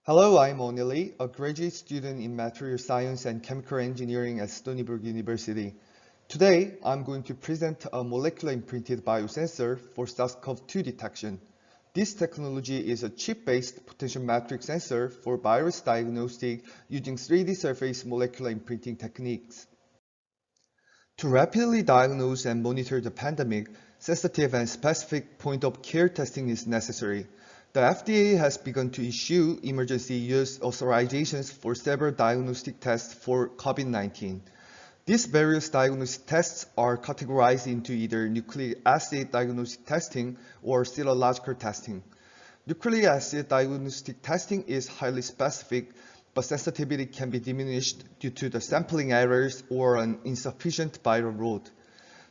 Hello, I'm Onili, a graduate student in Material Science and Chemical Engineering at Stony Brook University. Today, I'm going to present a molecular imprinted biosensor for SARS-CoV-2 detection. This technology is a chip-based potentiometric sensor for virus diagnostic using 3D surface molecular imprinting techniques. To rapidly diagnose and monitor the pandemic, sensitive and specific point-of-care testing is necessary. The FDA has begun to issue emergency use authorizations for several diagnostic tests for COVID-19. These various diagnostic tests are categorized into either nucleic acid diagnostic testing or serological testing. Nucleic acid diagnostic testing is highly specific, but sensitivity can be diminished due to the sampling errors or an insufficient viral load.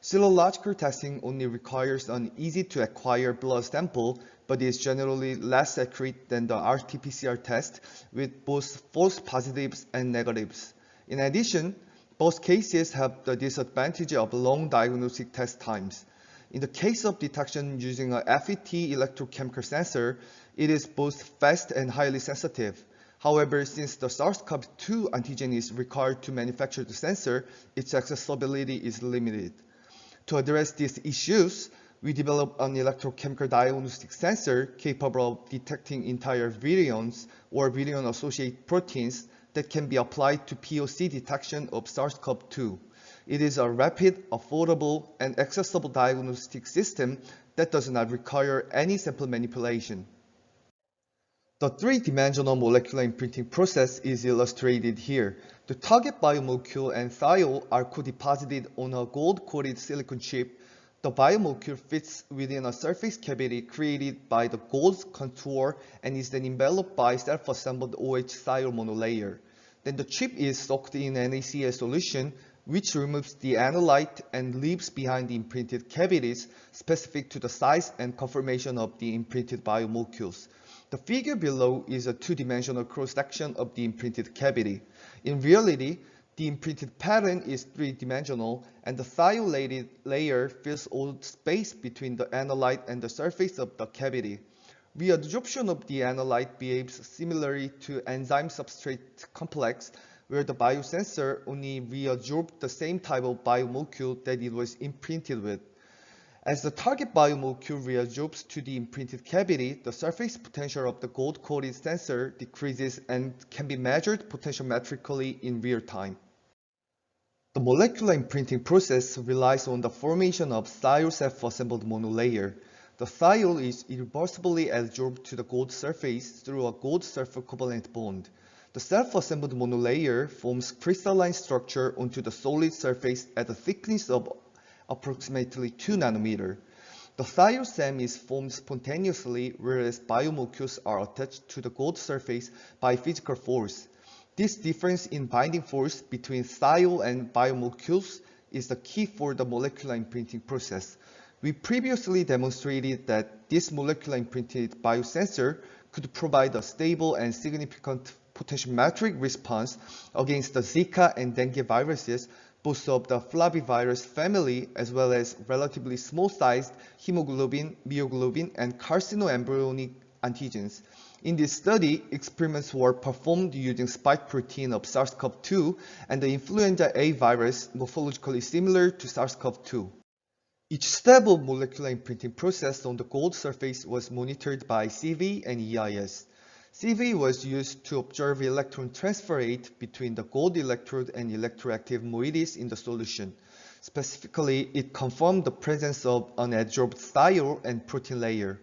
Serological testing only requires an easy-to-acquire blood sample, but is generally less accurate than the RT-PCR test with both false positives and negatives. In addition, both cases have the disadvantage of long diagnostic test times. In the case of detection using a FET electrochemical sensor, it is both fast and highly sensitive. However, since the SARS-CoV-2 antigen is required to manufacture the sensor, its accessibility is limited. To address these issues, we developed an electrochemical diagnostic sensor capable of detecting entire virions or virion-associated proteins that can be applied to POC detection of SARS-CoV-2. It is a rapid, affordable, and accessible diagnostic system that does not require any sample manipulation. The three-dimensional molecular imprinting process is illustrated here. The target biomolecule and thiol are co-deposited on a gold-coated silicon chip. The biomolecule fits within a surface cavity created by the gold contour and is then enveloped by self-assembled OH thiol monolayer. Then the chip is soaked in NaCl solution, which removes the analyte and leaves behind the imprinted cavities specific to the size and conformation of the imprinted biomolecules. The figure below is a two-dimensional cross-section of the imprinted cavity. In reality, the imprinted pattern is three-dimensional, and the thiolated layer fills all space between the analyte and the surface of the cavity. Reabsorption of the analyte behaves similarly to enzyme-substrate complex, where the biosensor only reabsorbs the same type of biomolecule that it was imprinted with. As the target biomolecule reabsorbs to the imprinted cavity, the surface potential of the gold-coated sensor decreases and can be measured potentiometrically in real time. The molecular imprinting process relies on the formation of thiol self-assembled monolayer. The thiol is irreversibly adsorbed to the gold surface through a gold-sulfur covalent bond. The self-assembled monolayer forms crystalline structure onto the solid surface at a thickness of approximately 2 nanometer. The thiol SEM is formed spontaneously, whereas biomolecules are attached to the gold surface by physical force. This difference in binding force between thiol and biomolecules is the key for the molecular imprinting process. We previously demonstrated that this molecular imprinted biosensor could provide a stable and significant potentiometric response against the Zika and dengue viruses, both of the flavivirus family as well as relatively small-sized hemoglobin, myoglobin, and carcinoembryonic antigens. In this study, experiments were performed using spike protein of SARS-CoV-2 and the influenza A virus morphologically similar to SARS-CoV-2. Each step of molecular imprinting process on the gold surface was monitored by CV and EIS. CV was used to observe electron transfer rate between the gold electrode and electroactive moieties in the solution. Specifically, it confirmed the presence of an adsorbed thiol and protein layer.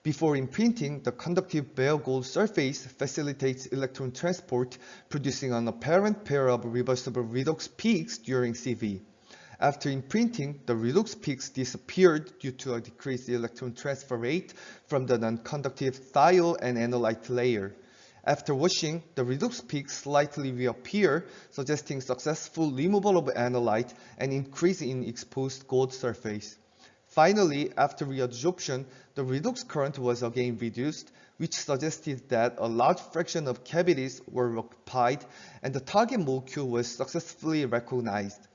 Before imprinting, the conductive bare gold surface facilitates electron transport, producing an apparent pair of reversible redox peaks during CV. After imprinting, the redox peaks disappeared due to a decreased electron transfer rate from the non-conductive thiol and analyte layer. After washing, the redox peaks slightly reappear, suggesting successful removal of analyte and increase in exposed gold surface. Finally, after reabsorption, the redox current was again reduced, which suggested that a large fraction of cavities were occupied and the target molecule was successfully recognized.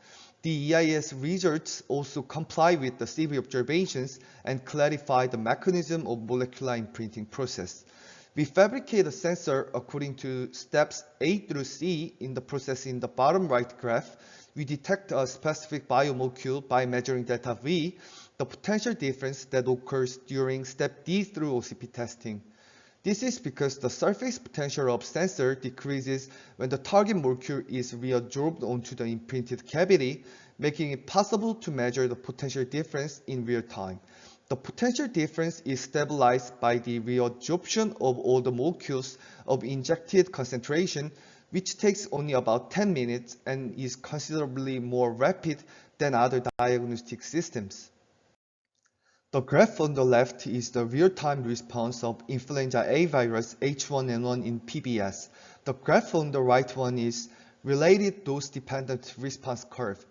The EIS results also comply with the CV observations and clarify the mechanism of molecular imprinting process. We fabricate a sensor according to steps A through C in the process in the bottom right graph. We detect a specific biomolecule by measuring delta V, the potential difference that occurs during step D through OCP testing. This is because the surface potential of sensor decreases when the target molecule is reabsorbed onto the imprinted cavity, making it possible to measure the potential difference in real time. The potential difference is stabilized by the reabsorption of all the molecules of injected concentration, which takes only about 10 minutes and is considerably more rapid than other diagnostic systems. The graph on the left is the real-time response of influenza A virus H1N1 in PBS. The graph on the right one is related dose-dependent response curve.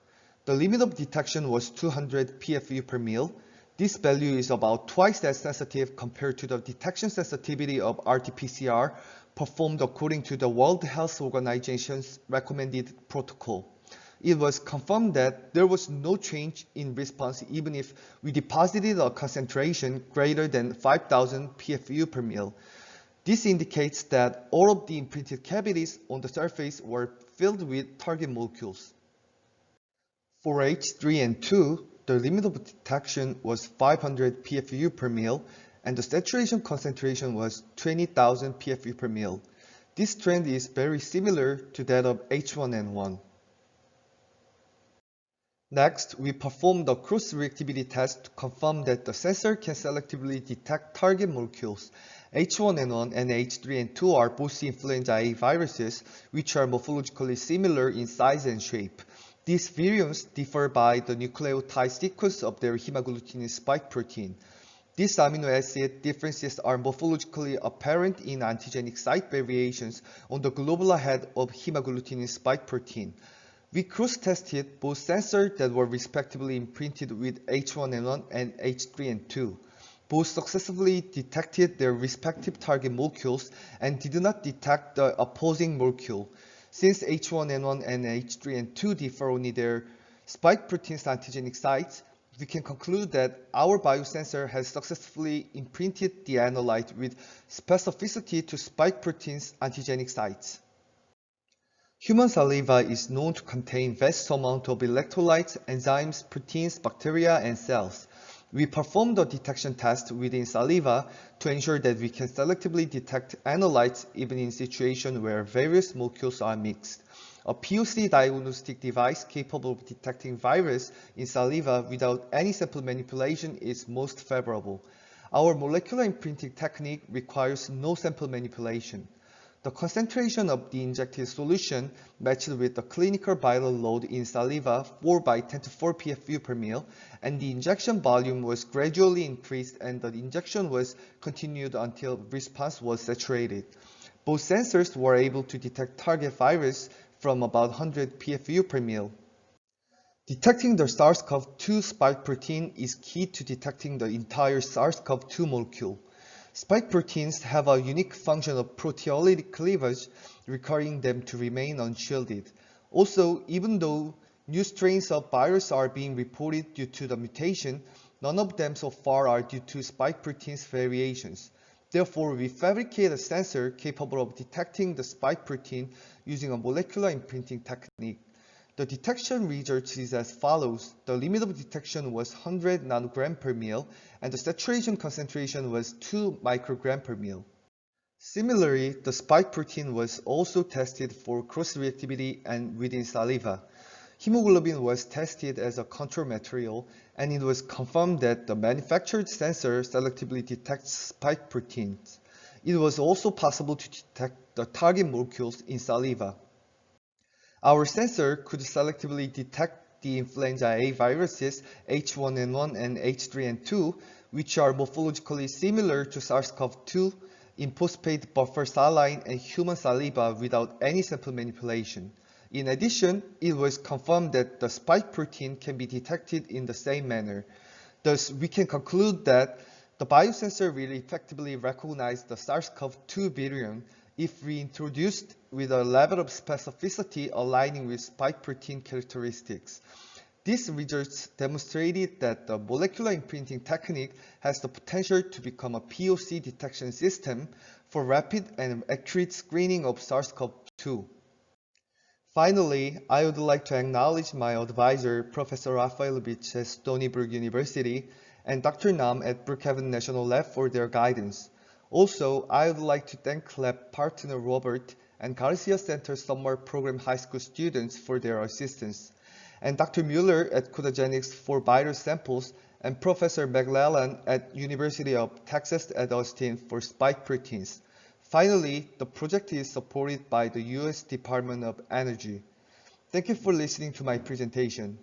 The limit of detection was 200 PFU per mil. This value is about twice as sensitive compared to the detection sensitivity of RT-PCR performed according to the World Health Organization's recommended protocol. It was confirmed that there was no change in response even if we deposited a concentration greater than 5,000 PFU per mil. This indicates that all of the imprinted cavities on the surface were filled with target molecules. For H3N2, the limit of detection was 500 PFU per mil, and the saturation concentration was 20,000 PFU per mil. This trend is very similar to that of H1N1. Next, we performed the cross-reactivity test to confirm that the sensor can selectively detect target molecules. H1N1 and H3N2 are both influenza A viruses, which are morphologically similar in size and shape. These virions differ by the nucleotide sequence of their hemagglutinin spike protein. These amino acid differences are morphologically apparent in antigenic site variations on the globular head of hemagglutinin spike protein. We cross-tested both sensors that were respectively imprinted with H1N1 and H3N2. Both successfully detected their respective target molecules and did not detect the opposing molecule. Since H1N1 and H3N2 differ only their spike protein's antigenic sites, we can conclude that our biosensor has successfully imprinted the analyte with specificity to spike protein's antigenic sites. Human saliva is known to contain vast amount of electrolytes, enzymes, proteins, bacteria, and cells. We performed a detection test within saliva to ensure that we can selectively detect analytes even in situations where various molecules are mixed. A POC diagnostic device capable of detecting virus in saliva without any sample manipulation is most favorable. Our molecular imprinting technique requires no sample manipulation. The concentration of the injected solution matched with the clinical viral load in saliva 4 by 10 to 4 PFU per mil, and the injection volume was gradually increased and the injection was continued until response was saturated. Both sensors were able to detect target virus from about 100 PFU per mil. Detecting the SARS-CoV-2 spike protein is key to detecting the entire SARS-CoV-2 molecule. Spike proteins have a unique function of proteolytic cleavage, requiring them to remain unshielded. Also, even though new strains of virus are being reported due to the mutation, none of them so far are due to spike proteins variations. Therefore, we fabricate a sensor capable of detecting the spike protein using a molecular imprinting technique. The detection results is as follows. The limit of detection was 100 nanogram per mil, and the saturation concentration was 2 microgram per mil. Similarly, the spike protein was also tested for cross-reactivity and within saliva. Hemoglobin was tested as a control material, and it was confirmed that the manufactured sensor selectively detects spike proteins. It was also possible to detect the target molecules in saliva. Our sensor could selectively detect the influenza A viruses H1N1 and H3N2, which are morphologically similar to SARS-CoV-2 in postpaid buffer saline and human saliva without any sample manipulation. In addition, it was confirmed that the spike protein can be detected in the same manner. Thus, we can conclude that the biosensor will effectively recognize the SARS-CoV-2 virion if reintroduced with a level of specificity aligning with spike protein characteristics. These results demonstrated that the molecular imprinting technique has the potential to become a POC detection system for rapid and accurate screening of SARS-CoV-2. Finally, I would like to acknowledge my advisor, Professor Rafailovich at Stony Brook University, and Dr. Nam at Brookhaven National Lab for their guidance. Also, I would like to thank lab partner Robert and Garcia Center Summer Program High School students for their assistance, and Dr. Mueller at Codagenics for virus samples, and Professor McLellan at University of Texas at Austin for spike proteins. Finally, the project is supported by the U.S. Department of Energy. Thank you for listening to my presentation.